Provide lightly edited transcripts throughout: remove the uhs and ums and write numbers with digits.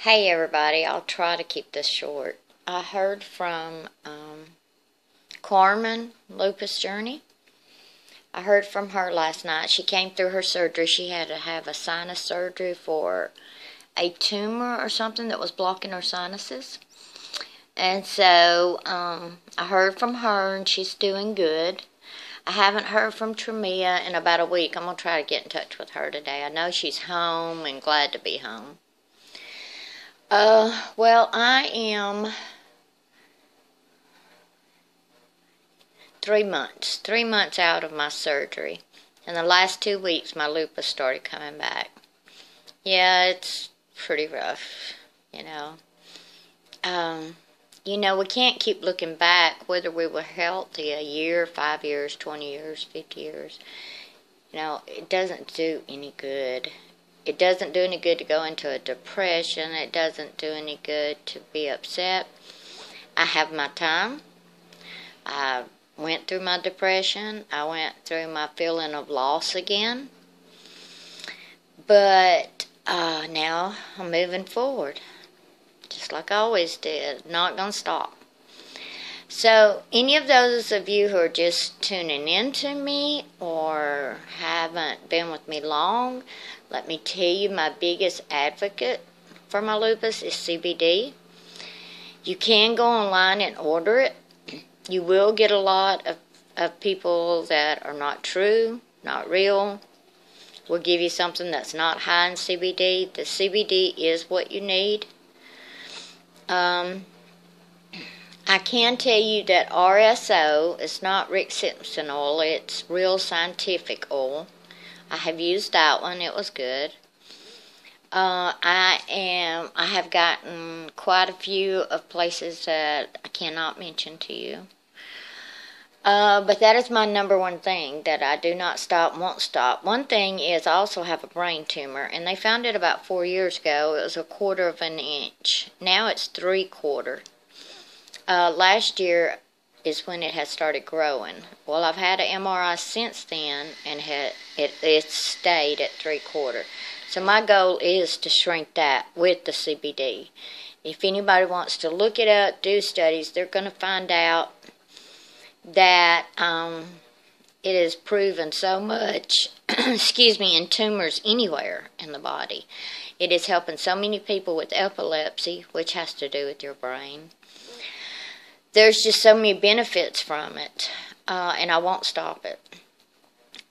Hey everybody, I'll try to keep this short. I heard from Carmen, Lupus Journey. I heard from her last night. She came through her surgery. She had to have a sinus surgery for a tumor or something that was blocking her sinuses. And so I heard from her and she's doing good. I haven't heard from Tremia in about a week. I'm going to try to get in touch with her today. I know she's home and glad to be home. Well, I am 3 months out of my surgery. In the last 2 weeks, my lupus started coming back. Yeah, it's pretty rough, you know. We can't keep looking back whether we were healthy a year, 5 years, 20 years, 50 years. It doesn't do any good. It doesn't do any good to go into a depression. It doesn't do any good to be upset. I have my time. I went through my depression. I went through my feeling of loss again. But now I'm moving forward. Just like I always did. Not going to stop. So, any of those of you who are just tuning into me or haven't been with me long, let me tell you my biggest advocate for my lupus is CBD. You can go online and order it. You will get a lot of people that are not true, not real. Will give you something that's not high in CBD. The CBD is what you need. I can tell you that RSO is not Rick Simpson oil. It's real scientific oil. I have used that one. It was good. I have gotten quite a few of places that I cannot mention to you. But that is my number one thing that I do not stop, won't stop. One thing is I also have a brain tumor, and they found it about 4 years ago. It was 1/4 of an inch. Now it's 3/4. Last year is when it has started growing. Well, I've had an MRI since then, and it stayed at 3/4. So my goal is to shrink that with the CBD. If anybody wants to look it up, do studies, they're going to find out that it is proven so much, in tumors anywhere in the body. It is helping so many people with epilepsy, which has to do with your brain. There's just so many benefits from it, and I won't stop it.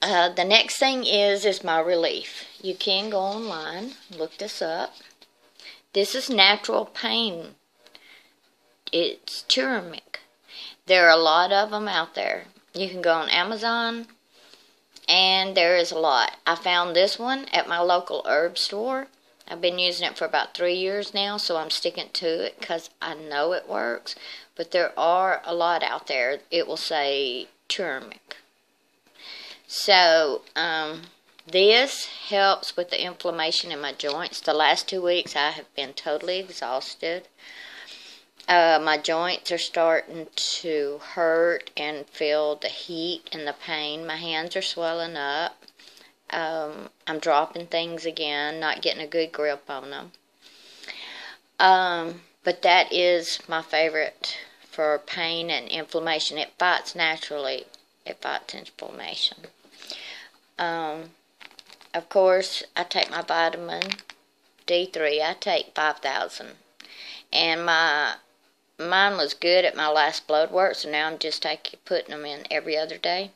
The next thing is my relief. You can go online, look this up. This is natural pain. It's turmeric. There are a lot of them out there. You can go on Amazon, and there is a lot. I found this one at my local herb store. I've been using it for about 3 years now, so I'm sticking to it because I know it works. But there are a lot out there. It will say turmeric. So, this helps with the inflammation in my joints. The last 2 weeks I have been totally exhausted. My joints are starting to hurt and feel the heat and the pain. My hands are swelling up. I'm dropping things again, not getting a good grip on them. But that is my favorite for pain and inflammation. It fights naturally. It fights inflammation. Of course, I take my vitamin D3. I take 5,000. And mine was good at my last blood work, so now I'm just putting them in every other day.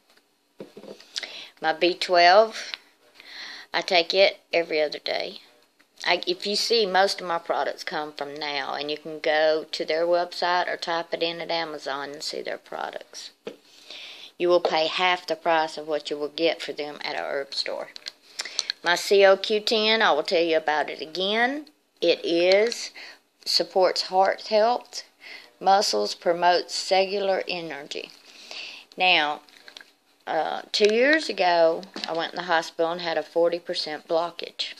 My B12, I take it every other day. If you see, most of my products come from Now, and you can go to their website or type it in at Amazon and see their products. You will pay half the price of what you will get for them at a herb store. My COQ10, I will tell you about it again. It supports heart health, muscles, promotes cellular energy. Now, 2 years ago, I went in the hospital and had a 40% blockage.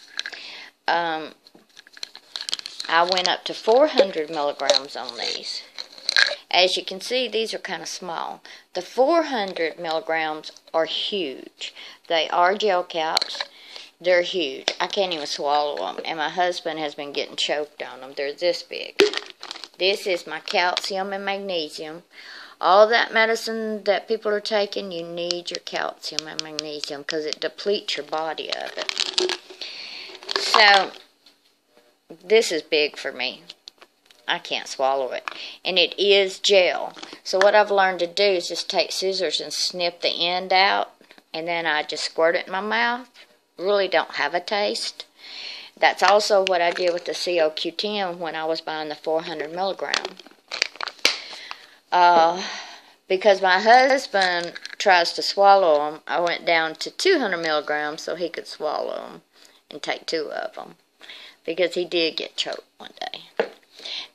I went up to 400 milligrams on these. As you can see, these are kind of small. The 400 milligrams are huge. They are gel caps. They're huge. I can't even swallow them. And my husband has been getting choked on them. They're this big. This is my calcium and magnesium. All that medicine that people are taking, you need your calcium and magnesium because it depletes your body of it. So, this is big for me. I can't swallow it. And it is gel. So what I've learned to do is just take scissors and snip the end out. And then I just squirt it in my mouth. Really don't have a taste. That's also what I did with the COQ10 when I was buying the 400 milligram. Because my husband tries to swallow them, I went down to 200 milligrams so he could swallow them and take 2 of them. Because he did get choked one day.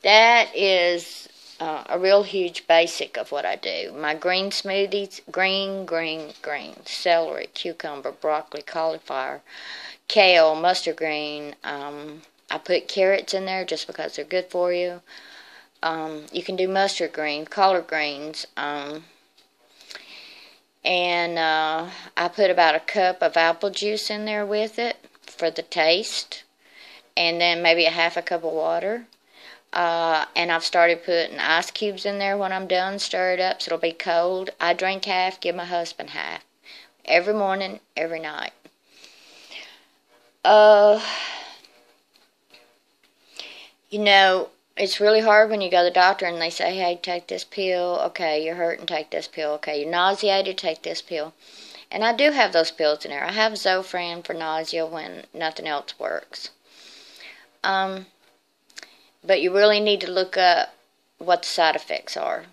That is a real huge basic of what I do. My green smoothies, green. Celery, cucumber, broccoli, cauliflower, kale, mustard green. I put carrots in there just because they're good for you. You can do mustard green, collard greens. And I put about a cup of apple juice in there with it for the taste. And then maybe a half a cup of water. And I've started putting ice cubes in there when I'm done, stir it up so it'll be cold. I drink half, give my husband half. Every morning, every night. You know, it's really hard when you go to the doctor and they say, hey, take this pill. Okay, you're hurting, take this pill. Okay, you're nauseated, take this pill. And I do have those pills in there. I have Zofran for nausea when nothing else works. But you really need to look up what the side effects are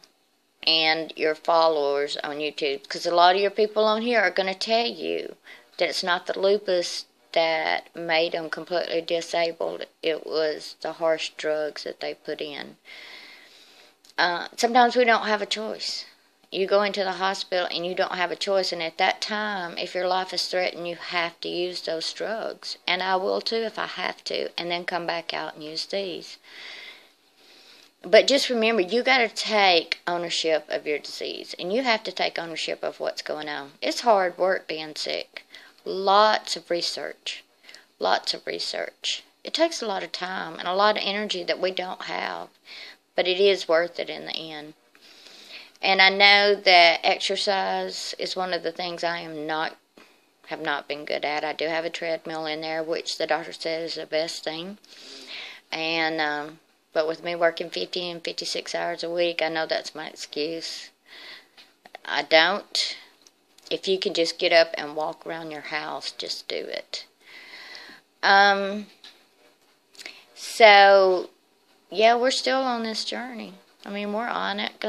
and your followers on YouTube. Because a lot of your people on here are going to tell you that it's not the lupus that made them completely disabled. It was the harsh drugs that they put in. Sometimes we don't have a choice. You go into the hospital and you don't have a choice. And at that time, if your life is threatened, you have to use those drugs. And I will too if I have to. And then come back out and use these. But just remember, you got to take ownership of your disease. And you have to take ownership of what's going on. It's hard work being sick. Lots of research. Lots of research. It takes a lot of time and a lot of energy that we don't have. But it is worth it in the end. And I know that exercise is one of the things I have not been good at. I do have a treadmill in there, which the doctor says is the best thing. And but with me working 50 and 56 hours a week, I know that's my excuse. I don't. If you can just get up and walk around your house, just do it. So, yeah, we're still on this journey. I mean, we're on it,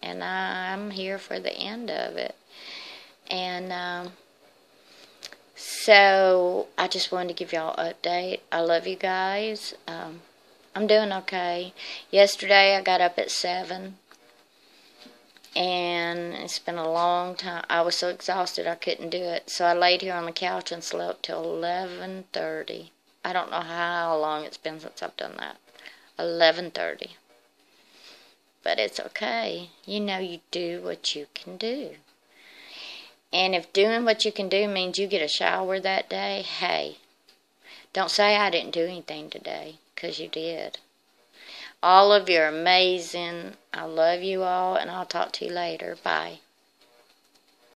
and I'm here for the end of it. And so, I just wanted to give y'all an update. I love you guys. I'm doing okay. Yesterday, I got up at 7. And it's been a long time. I was so exhausted I couldn't do it. So I laid here on the couch and slept till 11:30. I don't know how long it's been since I've done that. 11:30. But it's okay. You know, you do what you can do. And if doing what you can do means you get a shower that day, hey, don't say I didn't do anything today, because you did. All of you are amazing. I love you all, and I'll talk to you later. Bye.